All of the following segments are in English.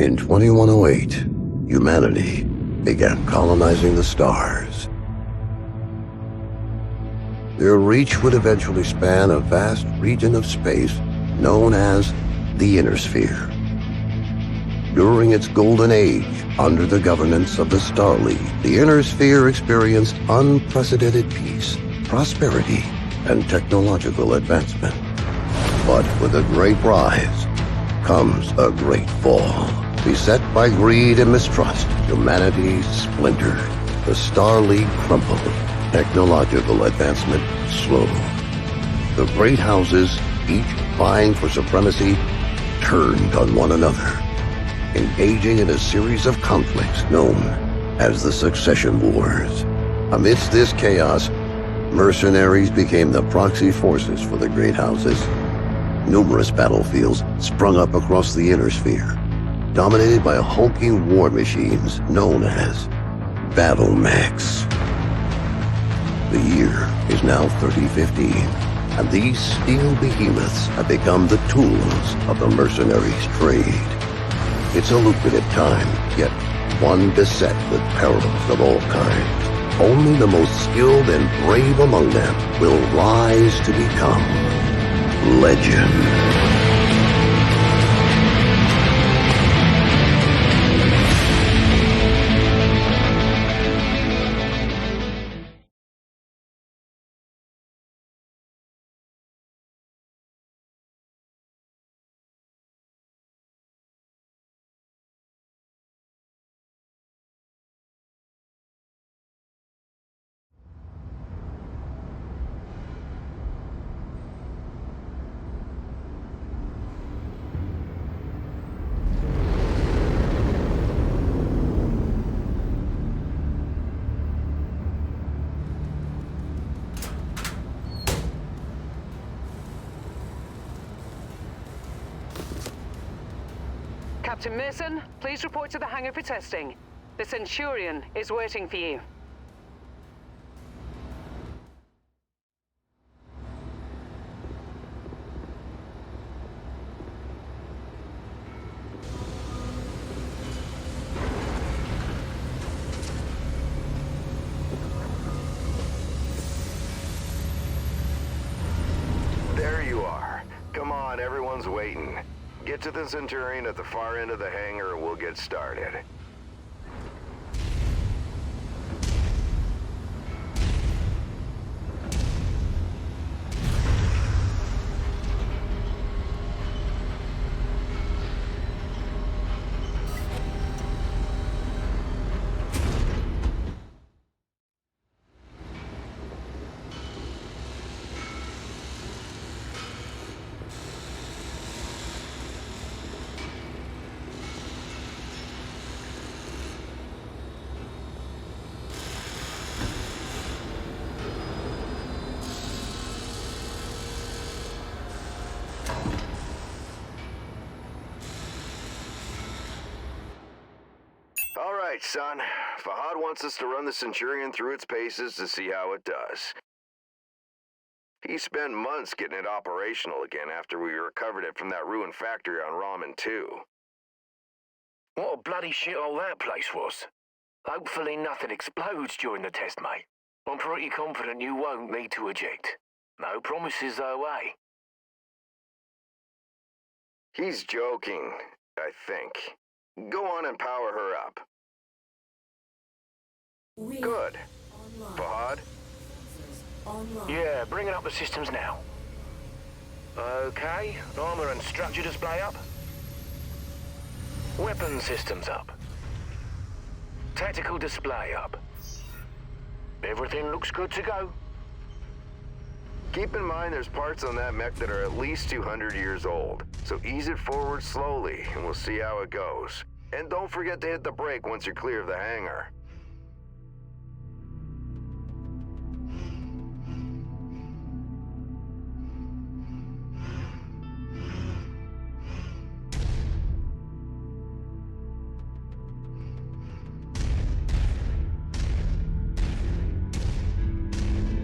In 2108, humanity began colonizing the stars. Their reach would eventually span a vast region of space known as the Inner Sphere. During its golden age, under the governance of the Star League, the Inner Sphere experienced unprecedented peace, prosperity, and technological advancement. But with a great rise comes a great fall. Beset by greed and mistrust, humanity splintered. The Star League crumbled. Technological advancement slowed. The great houses, each vying for supremacy, turned on one another, engaging in a series of conflicts known as the Succession Wars. Amidst this chaos, mercenaries became the proxy forces for the great houses. Numerous battlefields sprung up across the Inner Sphere, dominated by hulking war machines known as battle mechs. The year is now 3015, and these steel behemoths have become the tools of the mercenaries' trade. It's a lucrative time, yet one beset with perils of all kinds. Only the most skilled and brave among them will rise to become legend. Captain Mason, please report to the hangar for testing. The Centurion is waiting for you. There you are. Come on, everyone's waiting. Get to the Centurion at the far end of the hangar and we'll get started. All right, son. Fahad wants us to run the Centurion through its paces to see how it does. He spent months getting it operational again after we recovered it from that ruined factory on Ramen 2. What a bloody shithole that place was. Hopefully nothing explodes during the test, mate. I'm pretty confident you won't need to eject. No promises though, eh? He's joking, I think. Go on and power her up. Good. Fahad? Yeah, bringing up the systems now. Okay, armor and structure display up. Weapon systems up. Tactical display up. Everything looks good to go. Keep in mind there's parts on that mech that are at least 200 years old, so ease it forward slowly and we'll see how it goes. And don't forget to hit the brake once you're clear of the hangar.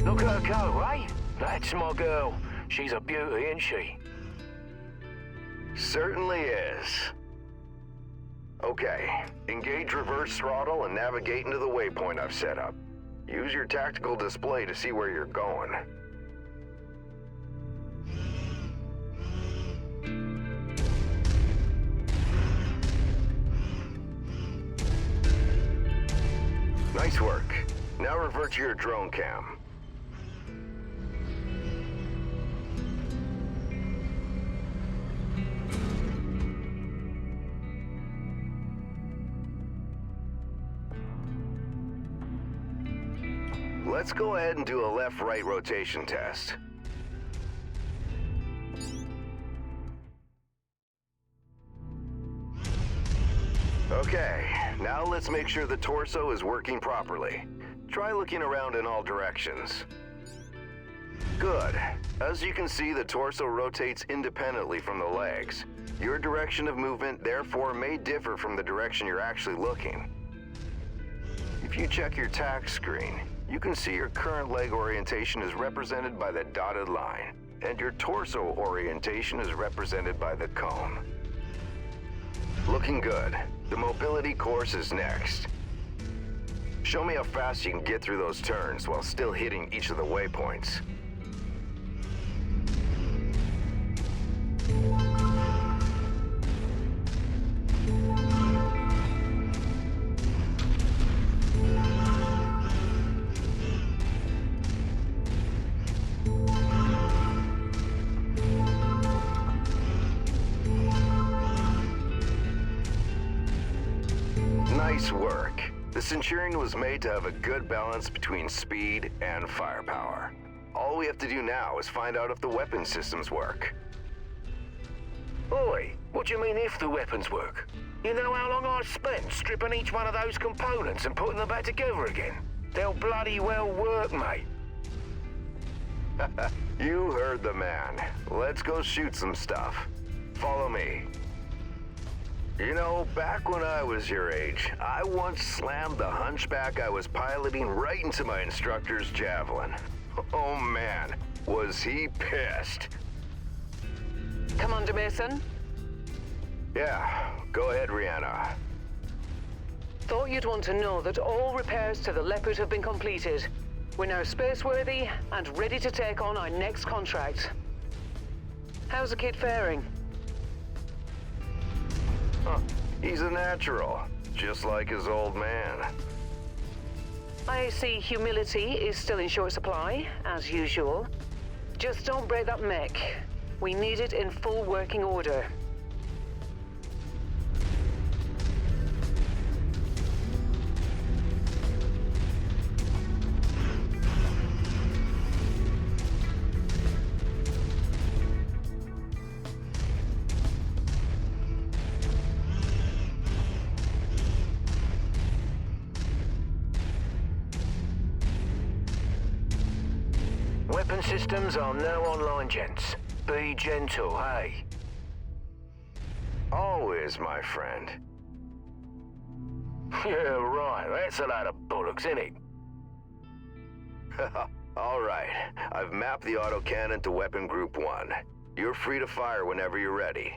Look at her go, eh? That's my girl. She's a beauty, isn't she? Certainly is. Okay, engage reverse throttle and navigate into the waypoint I've set up. Use your tactical display to see where you're going. Nice work. Now revert to your drone cam. Let's go ahead and do a left-right rotation test. Okay, now let's make sure the torso is working properly. Try looking around in all directions. Good. As you can see, the torso rotates independently from the legs. Your direction of movement, therefore, may differ from the direction you're actually looking. If you check your tack screen, you can see your current leg orientation is represented by the dotted line, and your torso orientation is represented by the cone. Looking good. The mobility course is next. Show me how fast you can get through those turns while still hitting each of the waypoints. Nice work. The Centurion was made to have a good balance between speed and firepower. All we have to do now is find out if the weapon systems work. Oi, what do you mean if the weapons work? You know how long I've spent stripping each one of those components and putting them back together again? They'll bloody well work, mate. You heard the man. Let's go shoot some stuff. Follow me. You know, back when I was your age, I once slammed the hunchback I was piloting right into my instructor's javelin. Oh man, was he pissed. Commander Mason? Yeah, go ahead, Rihanna. Thought you'd want to know that all repairs to the Leopard have been completed. We're now spaceworthy and ready to take on our next contract. How's the kid faring? Huh, he's a natural, just like his old man. I see humility is still in short supply, as usual. Just don't break that mech. We need it in full working order. Weapon systems are now online, gents. Be gentle, hey? Always, my friend. Yeah, right. That's a load of bollocks, innit? All right. I've mapped the autocannon to Weapon Group 1. You're free to fire whenever you're ready.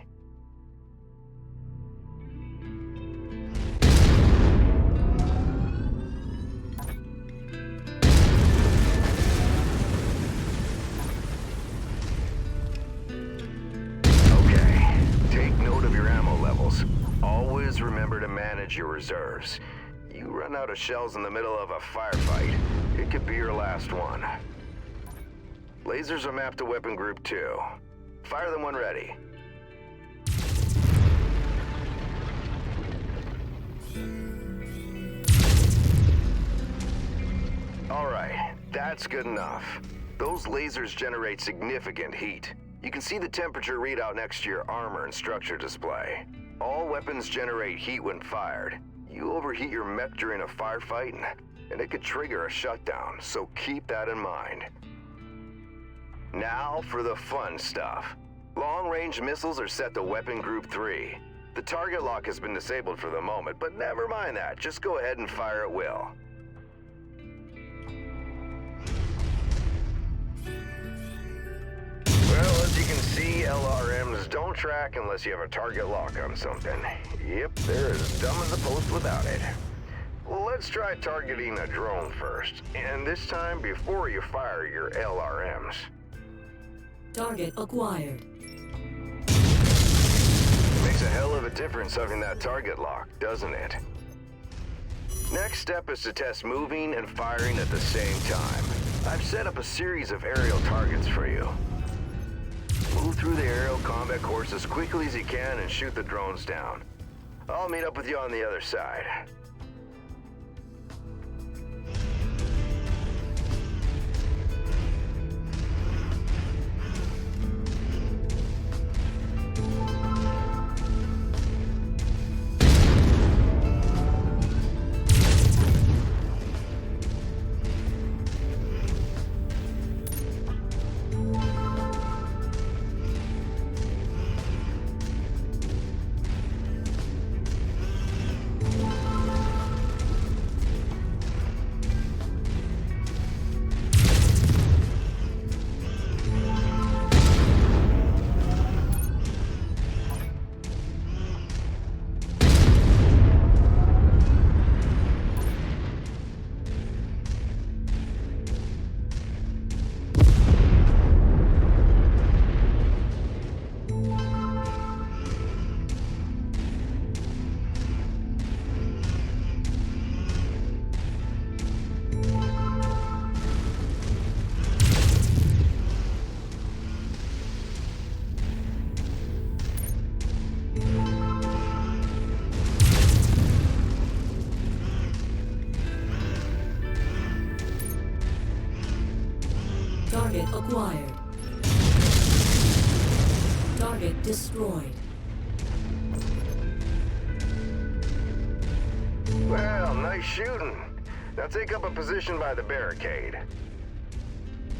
Always remember to manage your reserves. You run out of shells in the middle of a firefight, it could be your last one. Lasers are mapped to Weapon Group 2. Fire them when ready. All right, that's good enough. Those lasers generate significant heat. You can see the temperature readout next to your armor and structure display. All weapons generate heat when fired. You overheat your mech during a firefight, and it could trigger a shutdown, so keep that in mind. Now for the fun stuff. Long-range missiles are set to Weapon Group 3. The target lock has been disabled for the moment, but never mind that. Just go ahead and fire at will. Well, as you can see, LRMs don't track unless you have a target lock on something. Yep, they're as dumb as a post without it. Let's try targeting a drone first, and this time before you fire your LRMs. Target acquired. Makes a hell of a difference having that target lock, doesn't it? Next step is to test moving and firing at the same time. I've set up a series of aerial targets for you. Move through the aerial combat course as quickly as you can and shoot the drones down. I'll meet up with you on the other side. Target acquired. Target destroyed. Well, nice shooting. Now take up a position by the barricade.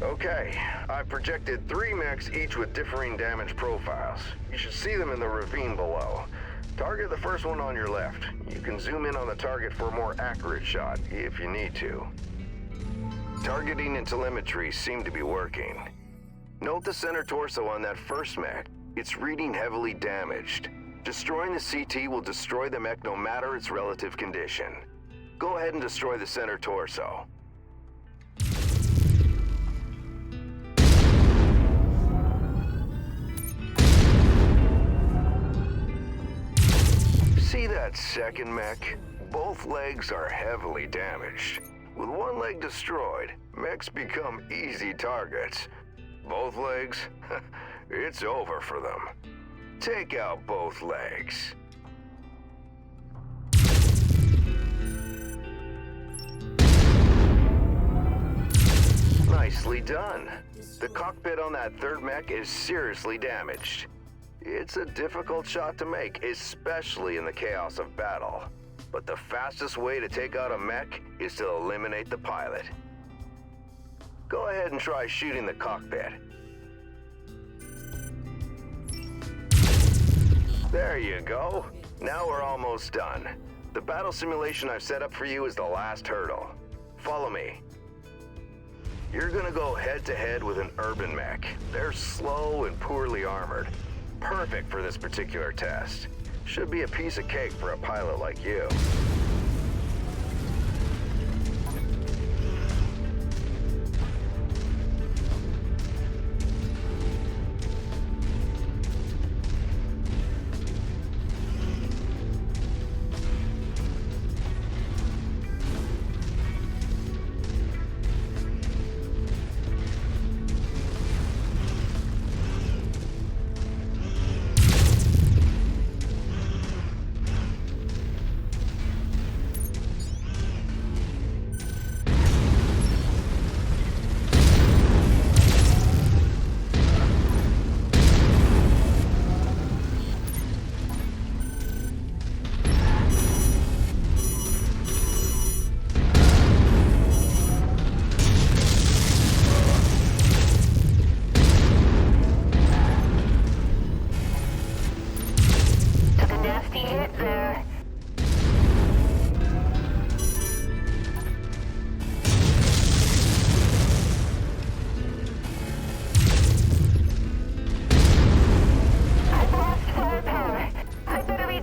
Okay, I've projected 3 mechs, each with differing damage profiles. You should see them in the ravine below. Target the first one on your left. You can zoom in on the target for a more accurate shot, if you need to. Targeting and telemetry seem to be working. Note the center torso on that first mech. It's reading heavily damaged. Destroying the CT will destroy the mech no matter its relative condition. Go ahead and destroy the center torso. See that second mech? Both legs are heavily damaged. With one leg destroyed, mechs become easy targets. Both legs? It's over for them. Take out both legs. Nicely done. The cockpit on that third mech is seriously damaged. It's a difficult shot to make, especially in the chaos of battle. But the fastest way to take out a mech is to eliminate the pilot. Go ahead and try shooting the cockpit. There you go. Now we're almost done. The battle simulation I've set up for you is the last hurdle. Follow me. You're gonna go head-to-head with an urban mech. They're slow and poorly armored. Perfect for this particular test. Should be a piece of cake for a pilot like you.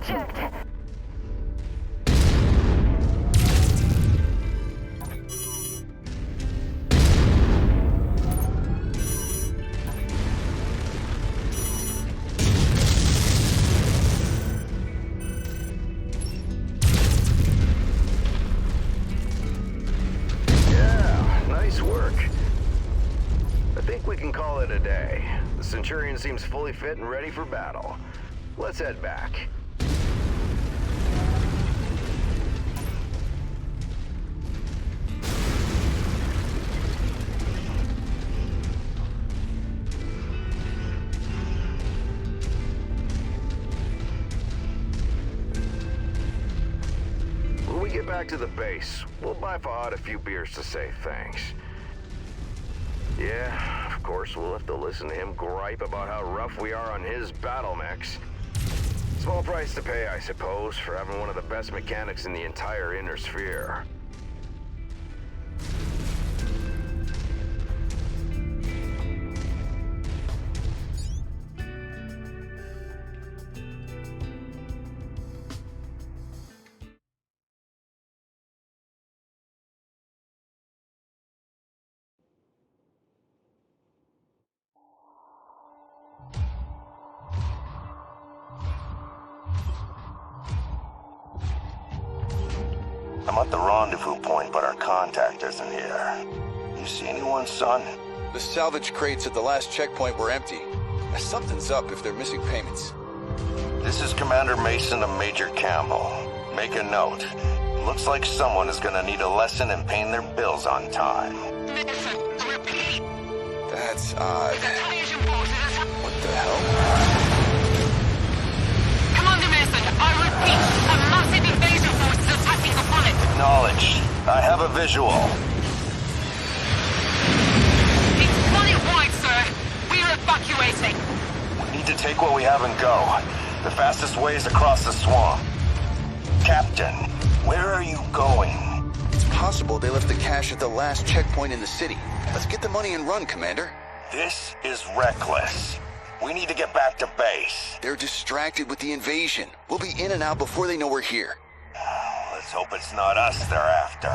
checked. Yeah, nice work. I think we can call it a day. The Centurion seems fully fit and ready for battle. Let's head back. When we get back to the base, we'll buy Fahad a few beers to say thanks. Yeah, of course, we'll have to listen to him gripe about how rough we are on his battle mechs. Small price to pay, I suppose, for having one of the best mechanics in the entire Inner Sphere. I'm at the rendezvous point, but our contact isn't here. You see anyone, son? The salvage crates at the last checkpoint were empty. Something's up if they're missing payments. This is Commander Mason of Major Campbell. Make a note. Looks like someone is gonna need a lesson in paying their bills on time. Mason, repeat. That's odd. Invasion forces. What the hell? Commander Mason, I repeat, a massive invasion force is attacking the planet. Acknowledged. I have a visual. It's planet-wide, sir. We're evacuating. We need to take what we have and go. The fastest way is across the swamp. Captain, where are you going? It's possible they left the cash at the last checkpoint in the city. Let's get the money and run, Commander. This is reckless. We need to get back to base. They're distracted with the invasion. We'll be in and out before they know we're here. Let's hope it's not us they're after.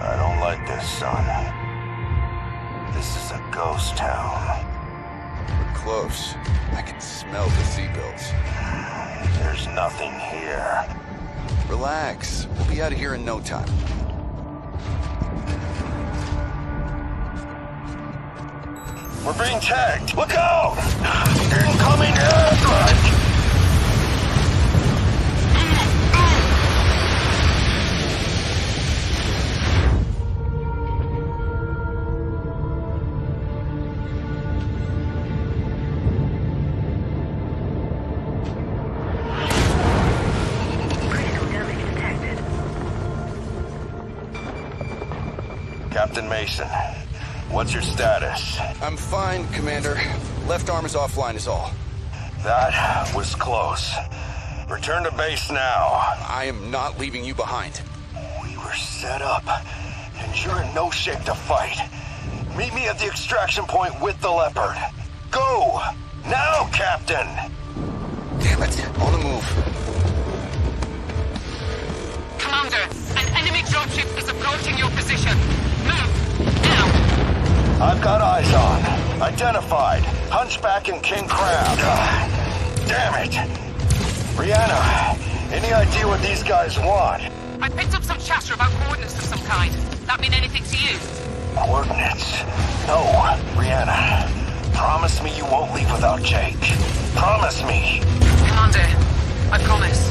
I don't like this, son. This is a ghost town. We're close. I can smell the seagulls. There's nothing here. Relax. We'll be out of here in no time. We're being tagged! Look out! Incoming airstrike! Captain Mason, what's your status? I'm fine, Commander. Left arm is offline is all. That was close. Return to base now. I am not leaving you behind. We were set up, and you're in no shape to fight. Meet me at the extraction point with the Leopard. Go! Now, Captain! Damn it. On the move. Commander, an enemy dropship is approaching your position. Move, now! I've got eyes on. Identified. Hunchback and King Crab. Damn it! Rihanna, any idea what these guys want? I picked up some chatter about coordinates of some kind. That mean anything to you? Coordinates? No, Rihanna. Promise me you won't leave without Jake. Promise me. Commander, I promise.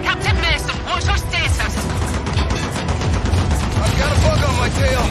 Captain Mason, what's your status? I've got a bug on my tail.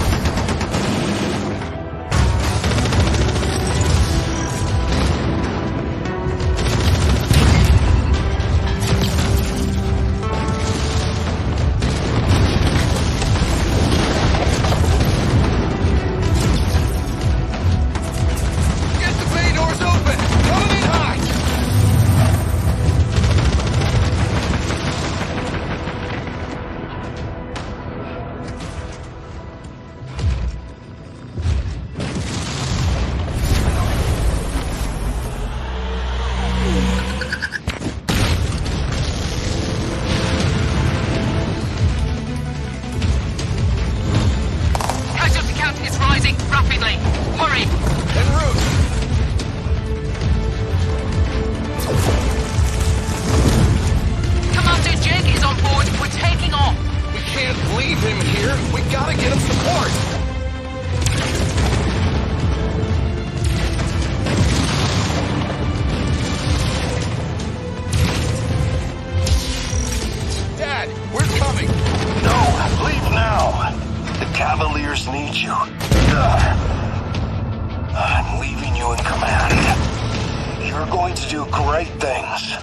You're going to do great things.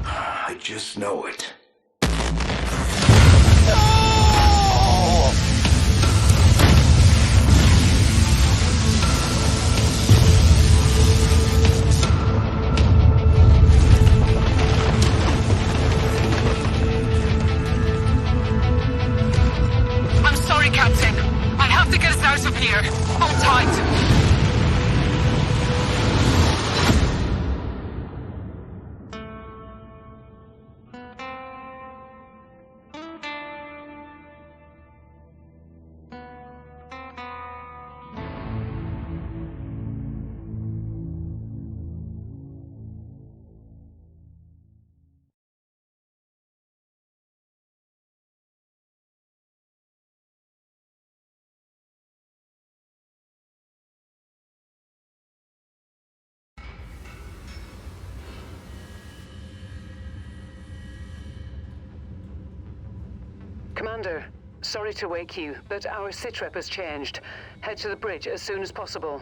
I just know it. I'm sorry, Captain. I have to get us out of here. Hold tight. Commander, sorry to wake you, but our sitrep has changed. Head to the bridge as soon as possible.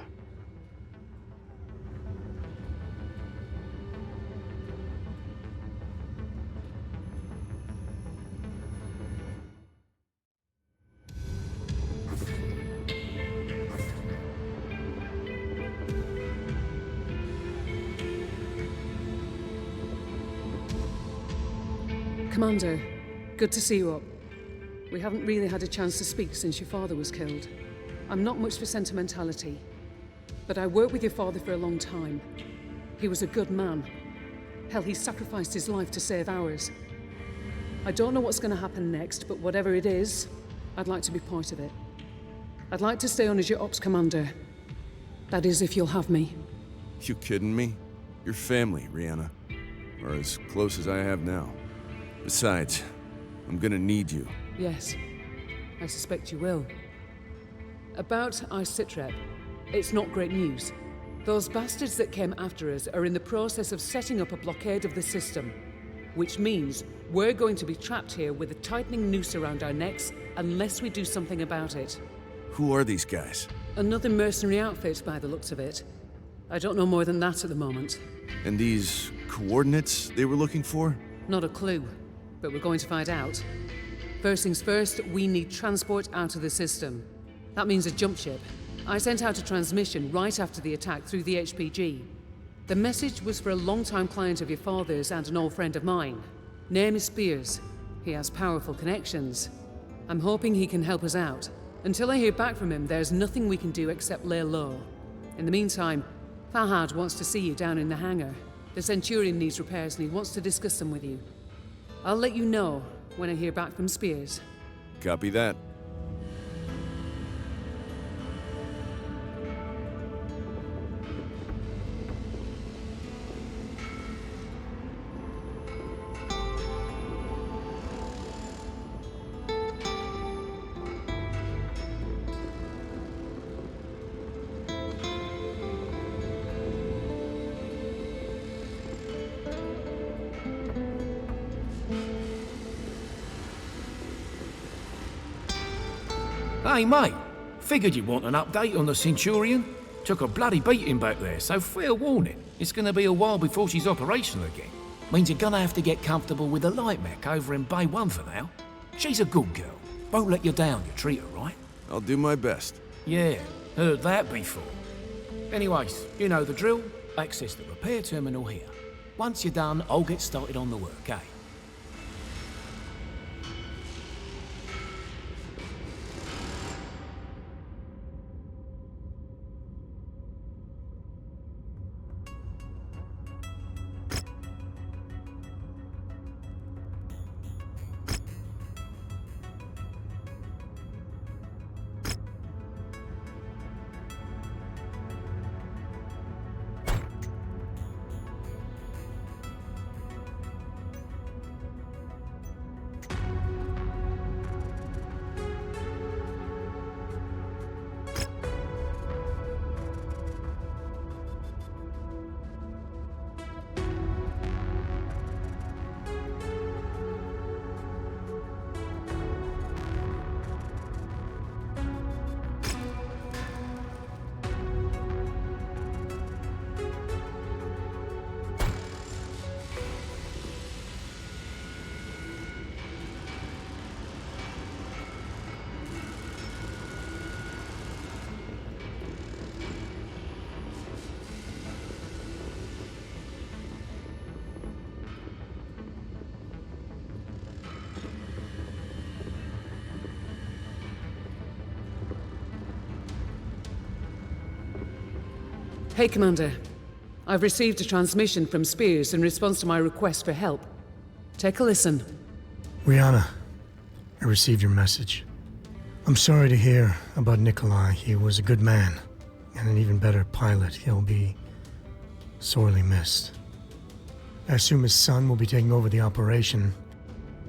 Commander, good to see you up. We haven't really had a chance to speak since your father was killed. I'm not much for sentimentality, but I worked with your father for a long time. He was a good man. Hell, he sacrificed his life to save ours. I don't know what's going to happen next, but whatever it is, I'd like to be part of it. I'd like to stay on as your ops commander. That is, if you'll have me. You kidding me? Your family, Rihanna. Or as close as I have now. Besides, I'm gonna need you. Yes, I suspect you will. About our sitrep, it's not great news. Those bastards that came after us are in the process of setting up a blockade of the system, which means we're going to be trapped here with a tightening noose around our necks unless we do something about it. Who are these guys? Another mercenary outfit by the looks of it. I don't know more than that at the moment. And these coordinates they were looking for? Not a clue, but we're going to find out. First things first, we need transport out of the system. That means a jump ship. I sent out a transmission right after the attack through the HPG. The message was for a long-time client of your father's and an old friend of mine. Name is Spears. He has powerful connections. I'm hoping he can help us out. Until I hear back from him, there's nothing we can do except lay low. In the meantime, Fahad wants to see you down in the hangar. The Centurion needs repairs and he wants to discuss them with you. I'll let you know when I hear back from Spears. Copy that. Hey, mate. Figured you'd want an update on the Centurion. Took a bloody beating back there, so fair warning. It's gonna be a while before she's operational again. Means you're gonna have to get comfortable with the light mech over in Bay 1 for now. She's a good girl. Won't let you down, you treat her right. I'll do my best. Yeah, heard that before. Anyways, you know the drill. Access the repair terminal here. Once you're done, I'll get started on the work, eh? Hey, Commander. I've received a transmission from Spears in response to my request for help. Take a listen. Rihanna, I received your message. I'm sorry to hear about Nikolai. He was a good man, and an even better pilot. He'll be sorely missed. I assume his son will be taking over the operation.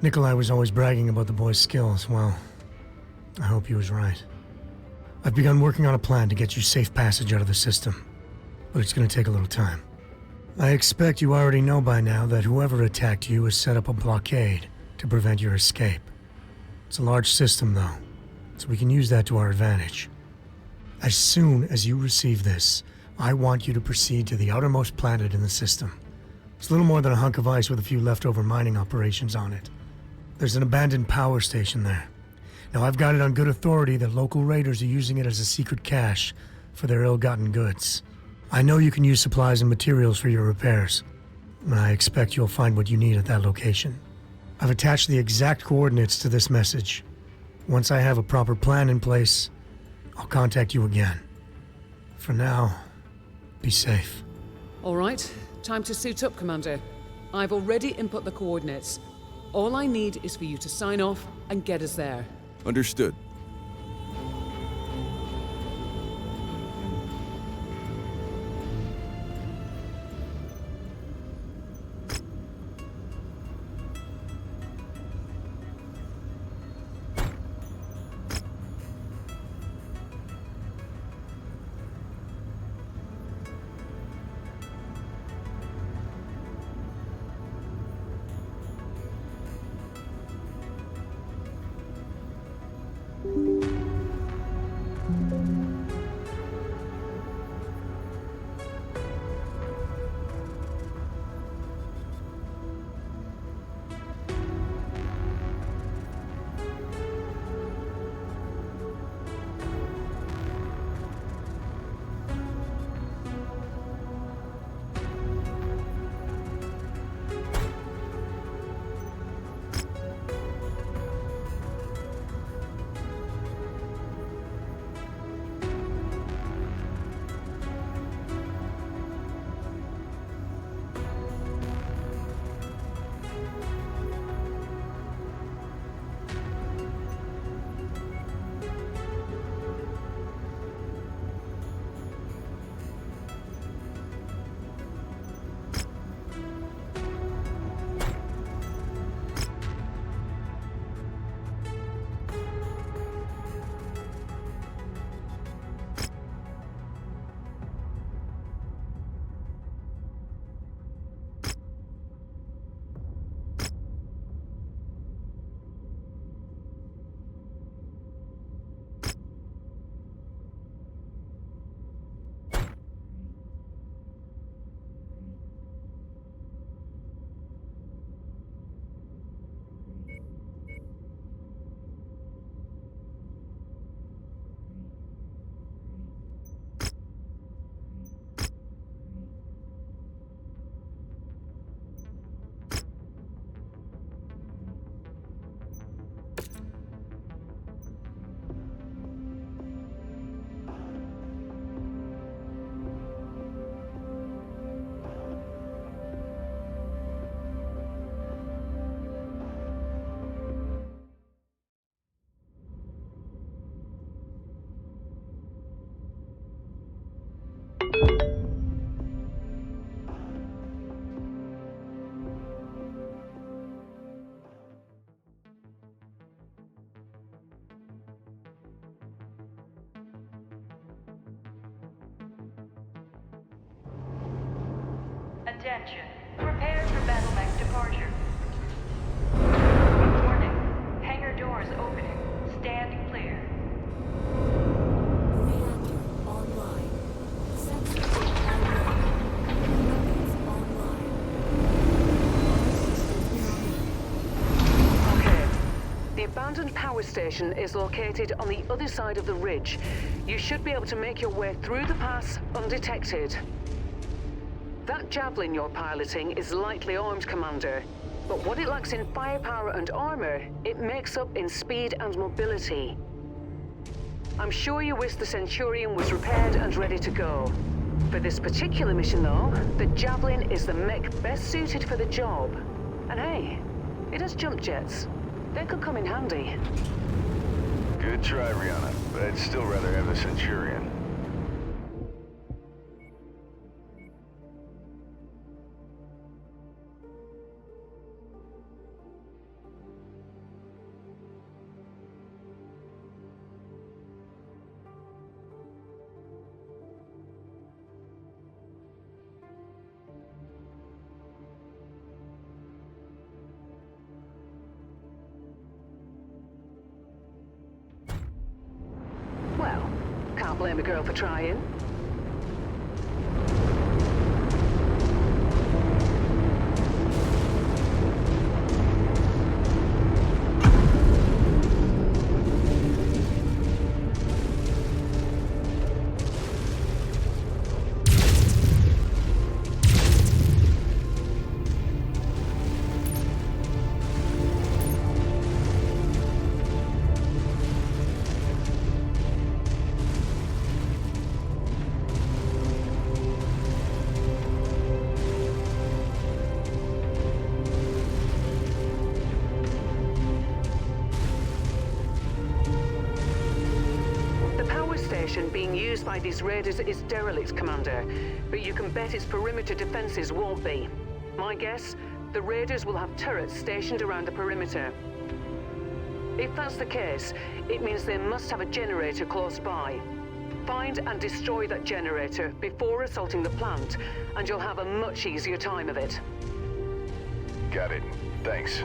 Nikolai was always bragging about the boy's skills. Well, I hope he was right. I've begun working on a plan to get you safe passage out of the system, but it's going to take a little time. I expect you already know by now that whoever attacked you has set up a blockade to prevent your escape. It's a large system, though, so we can use that to our advantage. As soon as you receive this, I want you to proceed to the outermost planet in the system. It's little more than a hunk of ice with a few leftover mining operations on it. There's an abandoned power station there. Now, I've got it on good authority that local raiders are using it as a secret cache for their ill-gotten goods. I know you can use supplies and materials for your repairs, and I expect you'll find what you need at that location. I've attached the exact coordinates to this message. Once I have a proper plan in place, I'll contact you again. For now, be safe. All right, time to suit up, Commander. I've already input the coordinates. All I need is for you to sign off and get us there. Understood. Attention. Prepare for battle mech departure. Warning. Hangar doors opening. Stand clear. Reactor online. Sensors online. Weapons online. Okay. The abandoned power station is located on the other side of the ridge. You should be able to make your way through the pass undetected. That Javelin you're piloting is lightly armed, Commander. But what it lacks in firepower and armor, it makes up in speed and mobility. I'm sure you wish the Centurion was repaired and ready to go. For this particular mission, though, the Javelin is the mech best suited for the job. And hey, it has jump jets. They could come in handy. Good try, Rihanna, but I'd still rather have the Centurion. Well, can't blame a girl for trying. Being used by these raiders is derelict, Commander, but you can bet its perimeter defenses won't be. My guess, the raiders will have turrets stationed around the perimeter. If that's the case, it means they must have a generator close by. Find and destroy that generator before assaulting the plant, and you'll have a much easier time of it. Got it. Thanks.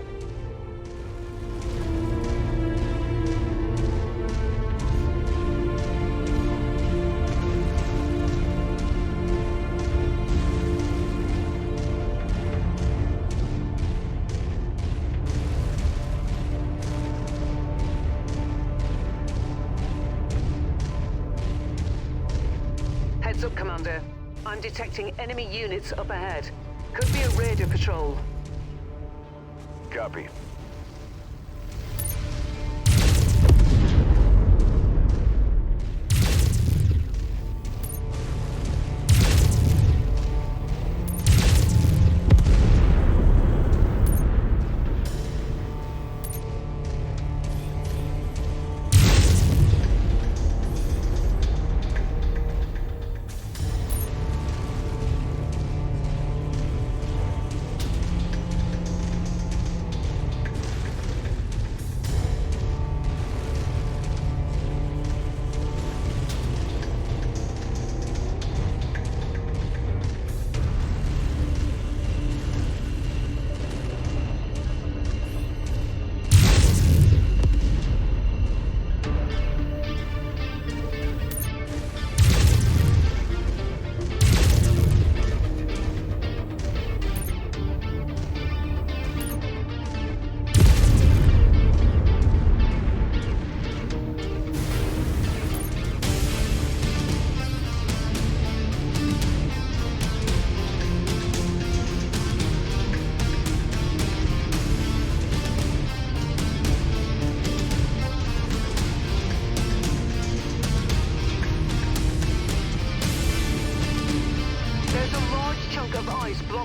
Heads up, Commander. I'm detecting enemy units up ahead. Could be a raider patrol. Copy.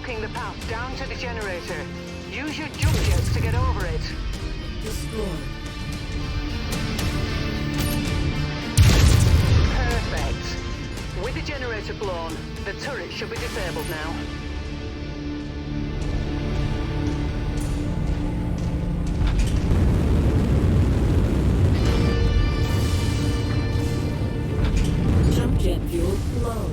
blocking the path down to the generator. Use your jump jets to get over it. Destroyed. Perfect. With the generator blown, the turret should be disabled now. Jump jet fuel low.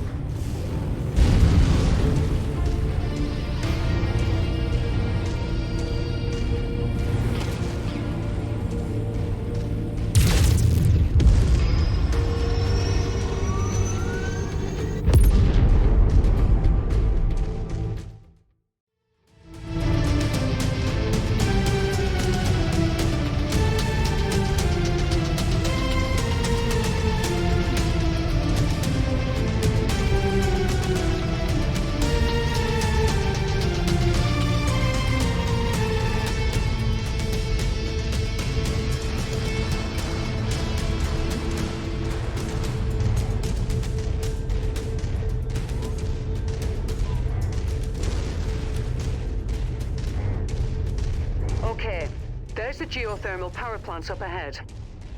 the geothermal power plants up ahead.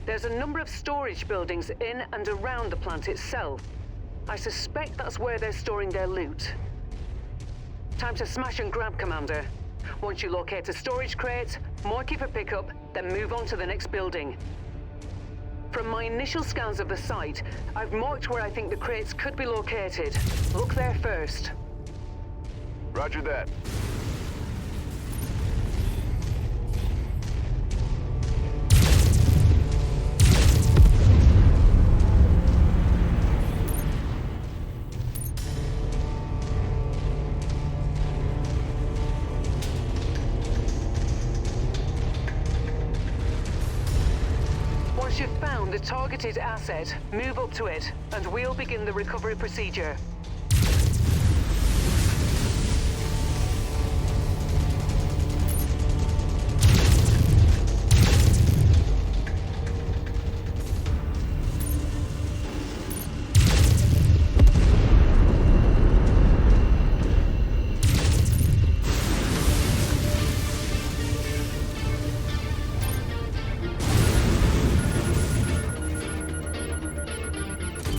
There's a number of storage buildings in and around the plant itself. I suspect that's where they're storing their loot. Time to smash and grab, Commander. Once you locate a storage crate, mark it for pickup, then move on to the next building. From my initial scans of the site, I've marked where I think the crates could be located. Look there first. Roger that. Once you've found the targeted asset, move up to it, and we'll begin the recovery procedure.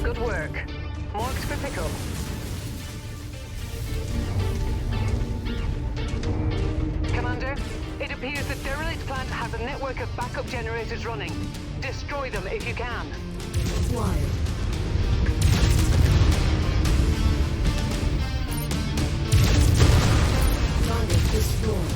Good work. Marked for pickup. Commander, it appears the derelict plant has a network of backup generators running. Destroy them if you can. Acquired. Target destroyed.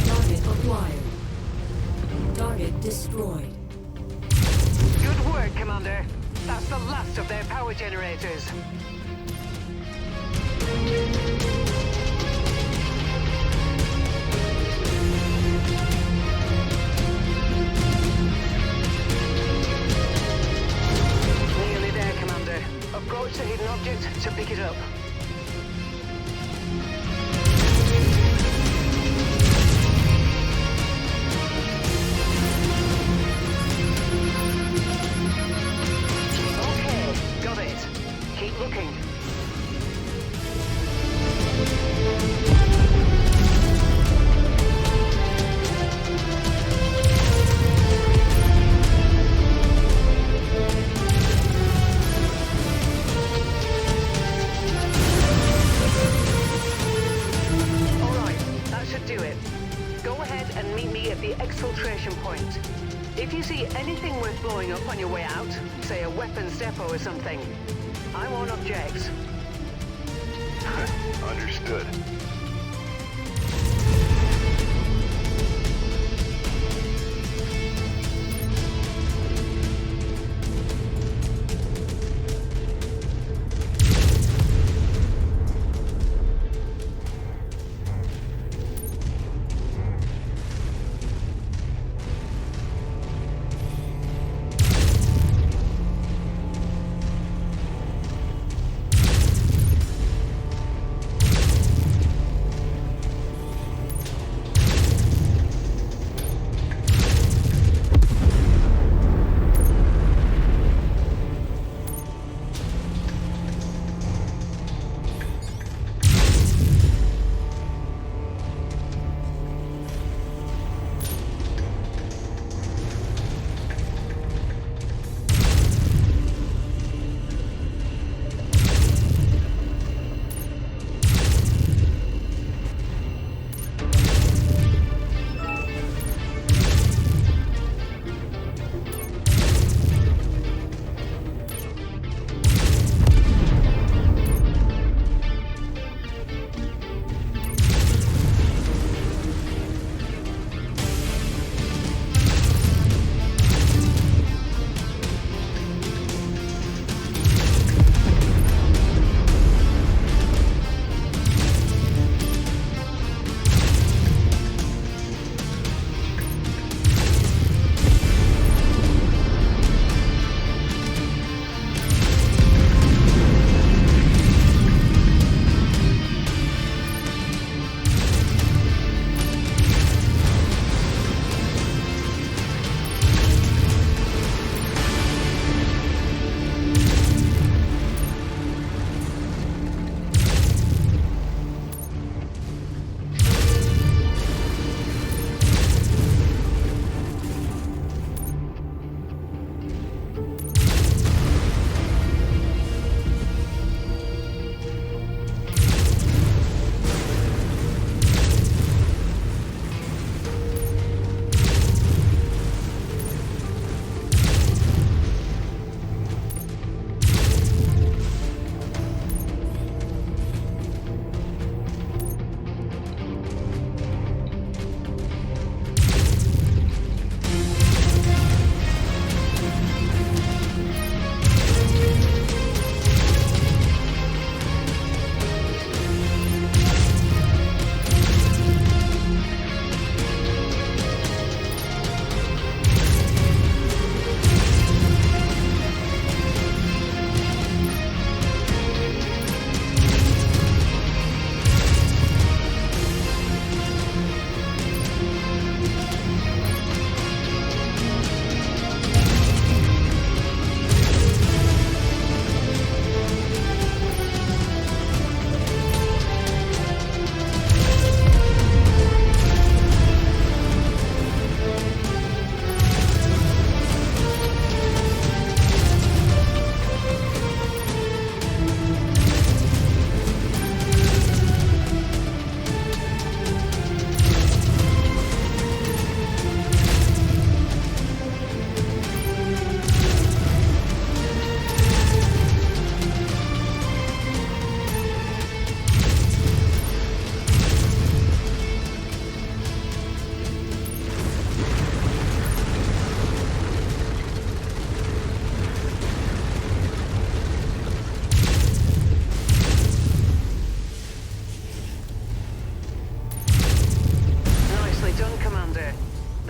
Target acquired. Target destroyed. Good work, Commander. That's the last of their power generators. Nearly there, Commander. Approach the hidden object to pick it up. Got it. Keep looking. All right, that should do it. Go ahead and meet me at the exfiltration point. If you see anything worth blowing up on your way out, say a weapons depot or something, I won't object. Understood.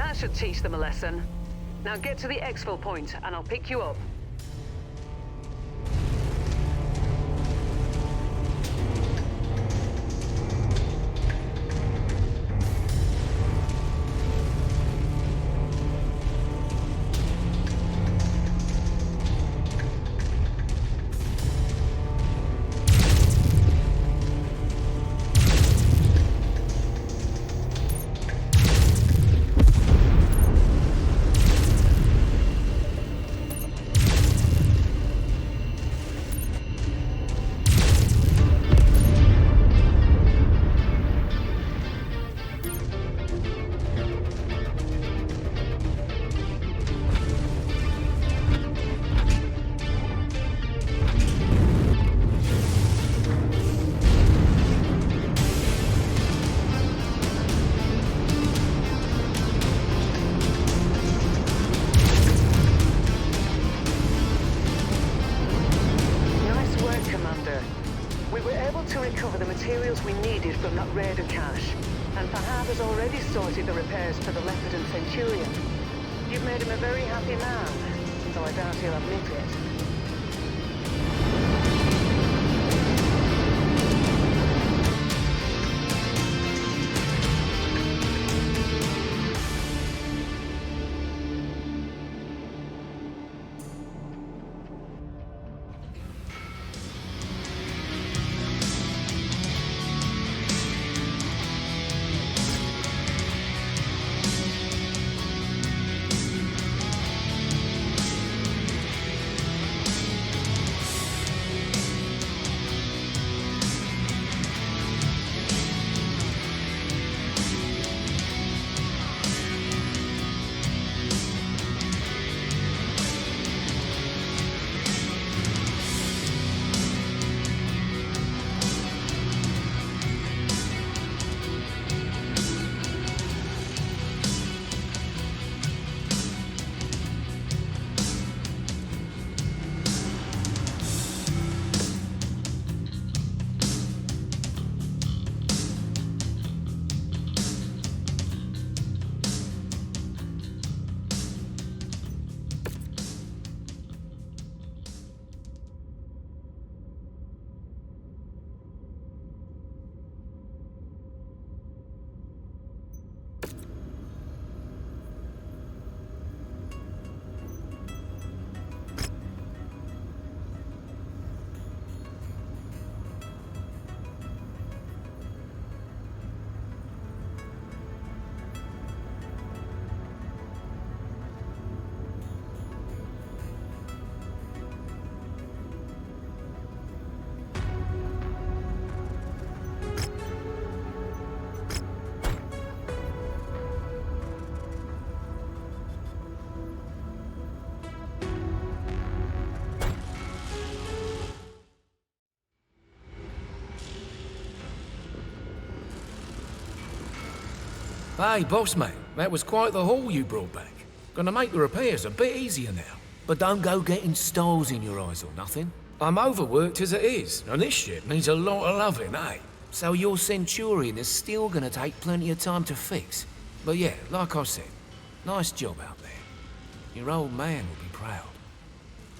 That should teach them a lesson. Now get to the exfil point, and I'll pick you up. Recover the materials we needed from that raider cache, and Fahad has already sorted the repairs for the Leopard and Centurion. You've made him a very happy man, though I doubt he'll admit it. Hey, boss man, that was quite the haul you brought back. Gonna make the repairs a bit easier now. But don't go getting stars in your eyes or nothing. I'm overworked as it is, and this ship needs a lot of loving, eh? So your Centurion is still gonna take plenty of time to fix. But yeah, like I said, nice job out there. Your old man will be proud.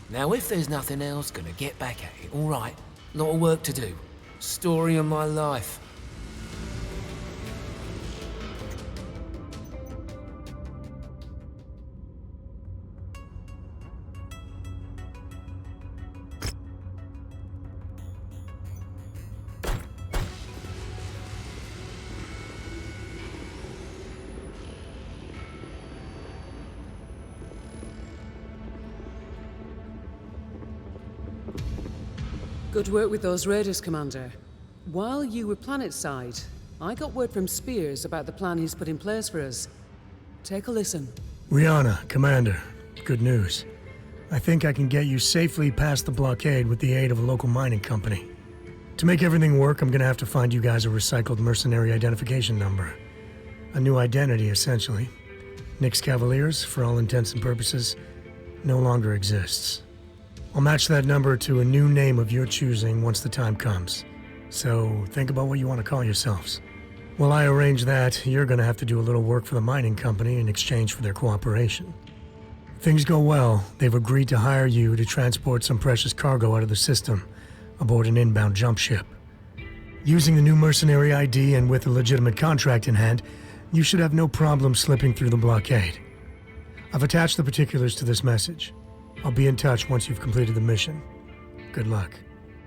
Now if there's nothing else, gonna get back at it, alright? Lot of work to do. Story of my life. Good work with those raiders, Commander. While you were planetside, I got word from Spears about the plan he's put in place for us. Take a listen. Rihanna, Commander. Good news. I think I can get you safely past the blockade with the aid of a local mining company. To make everything work, I'm gonna have to find you guys a recycled mercenary identification number. A new identity, essentially. Nyx Cavaliers, for all intents and purposes, no longer exists. I'll match that number to a new name of your choosing once the time comes. So think about what you want to call yourselves. While I arrange that, you're gonna have to do a little work for the mining company in exchange for their cooperation. If things go well, they've agreed to hire you to transport some precious cargo out of the system aboard an inbound jump ship. Using the new mercenary ID and with a legitimate contract in hand, you should have no problem slipping through the blockade. I've attached the particulars to this message. I'll be in touch once you've completed the mission. Good luck.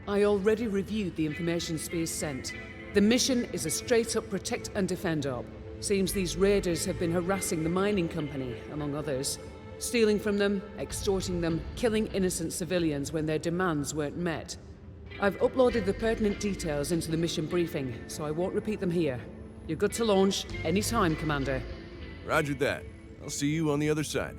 I already reviewed the information Spears sent. The mission is a straight-up protect and defend op. Seems these raiders have been harassing the mining company, among others. Stealing from them, extorting them, killing innocent civilians when their demands weren't met. I've uploaded the pertinent details into the mission briefing, so I won't repeat them here. You're good to launch anytime, Commander. Roger that. I'll see you on the other side.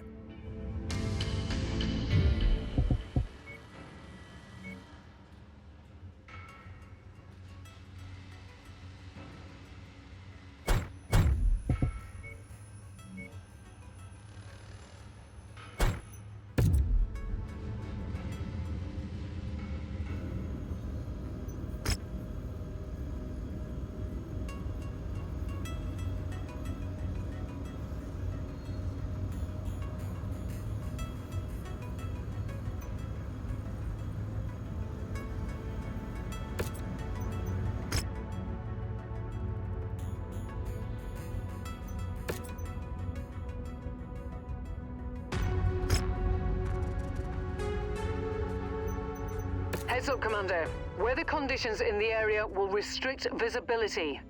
Heads up, Commander. Weather conditions in the area will restrict visibility.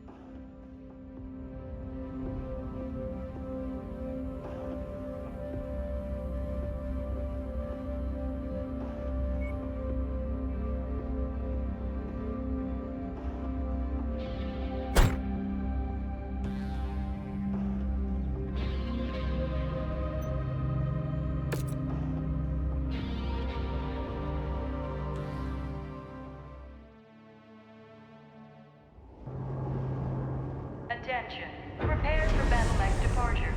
Attention. Prepare for battle mech departure.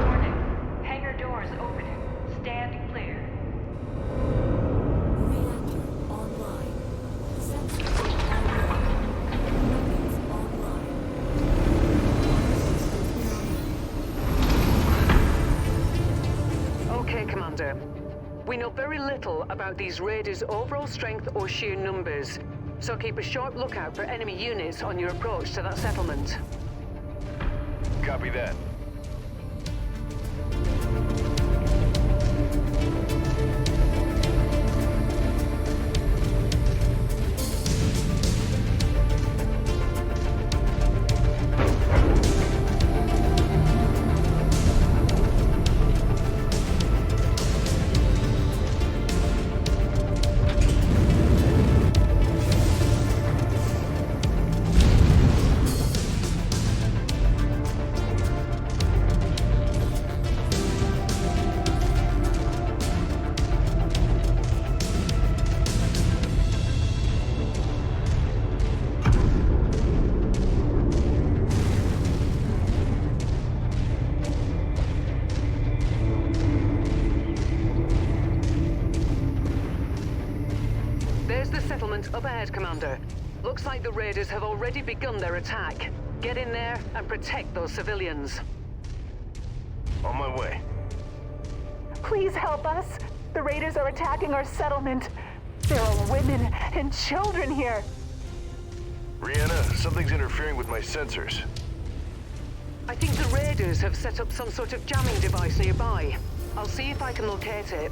Warning. Hangar doors opening. Stand clear. Reactor online. Sensors online. Weapons online. Okay, Commander. We know very little about these raiders' overall strength or sheer numbers, so keep a sharp lookout for enemy units on your approach to that settlement. Copy that. Up ahead, Commander. Looks like the raiders have already begun their attack. Get in there and protect those civilians. On my way. Please help us. The raiders are attacking our settlement. There are women and children here. Rihanna, something's interfering with my sensors. I think the raiders have set up some sort of jamming device nearby. I'll see if I can locate it.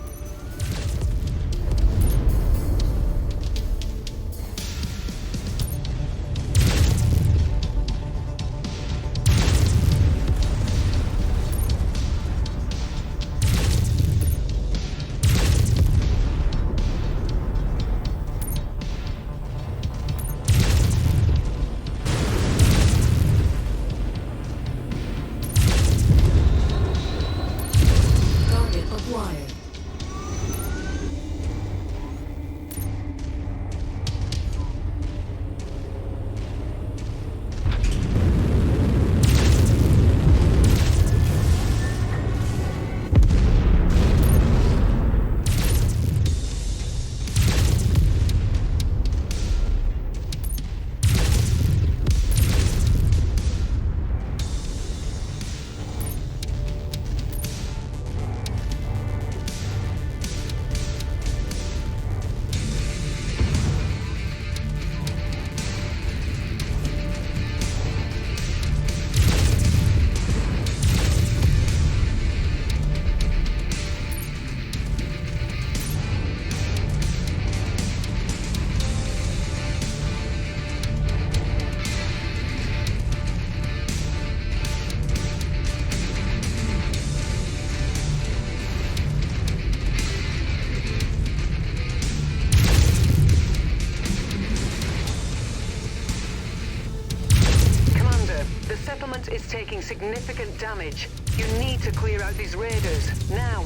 taking significant damage. You need to clear out these raiders, now.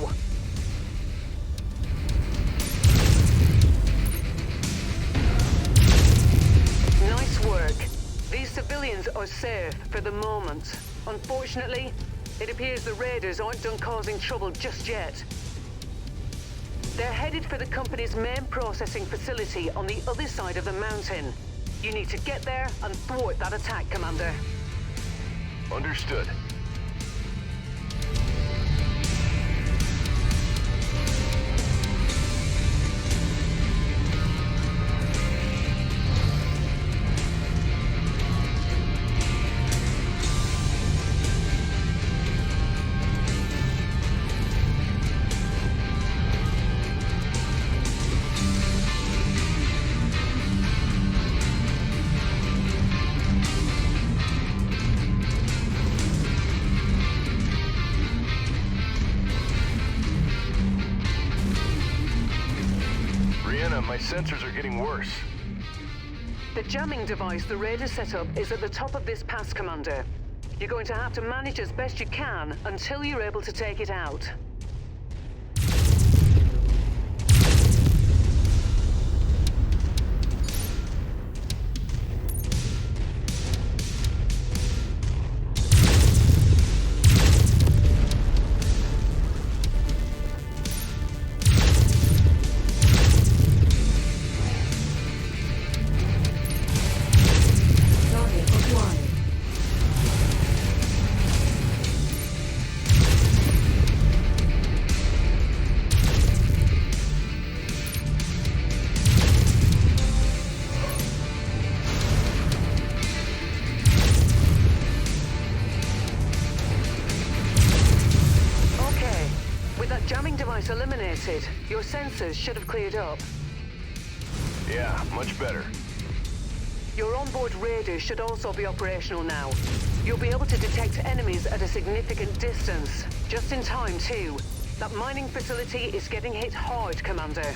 Nice work. These civilians are safe for the moment. Unfortunately, it appears the raiders aren't done causing trouble just yet. They're headed for the company's main processing facility on the other side of the mountain. You need to get there and thwart that attack, Commander. Understood. My sensors are getting worse. The jamming device the raiders set up is at the top of this pass, Commander. You're going to have to manage as best you can until you're able to take it out. Eliminated. Your sensors should have cleared up. Yeah, much better. Your onboard radar should also be operational now. You'll be able to detect enemies at a significant distance. Just in time, too. That mining facility is getting hit hard, Commander.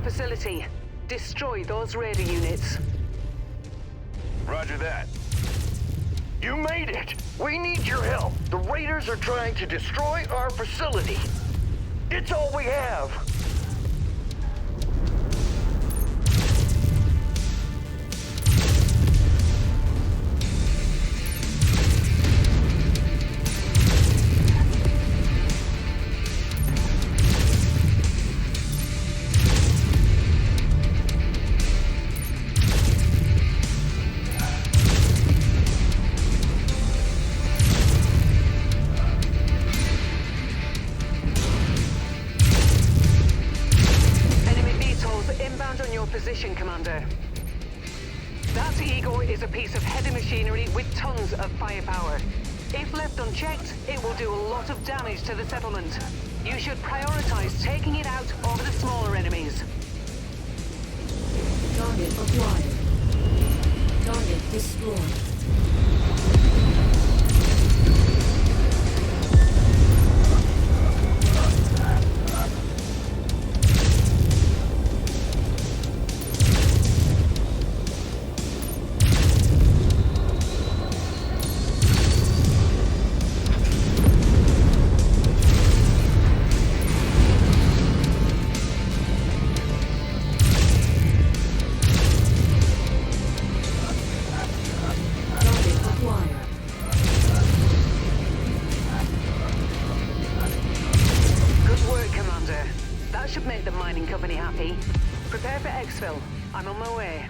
Facility. Destroy those radar units. Roger that. You made it! We need your help. The raiders are trying to destroy our facility. It's all we have. Position, Commander. That Igor is a piece of heavy machinery with tons of firepower. If left unchecked, it will do a lot of damage to the settlement. You should prioritize taking it out over the smaller enemies. Target acquired. Target destroyed. Should make the mining company happy. Prepare for exfil. I'm on my way.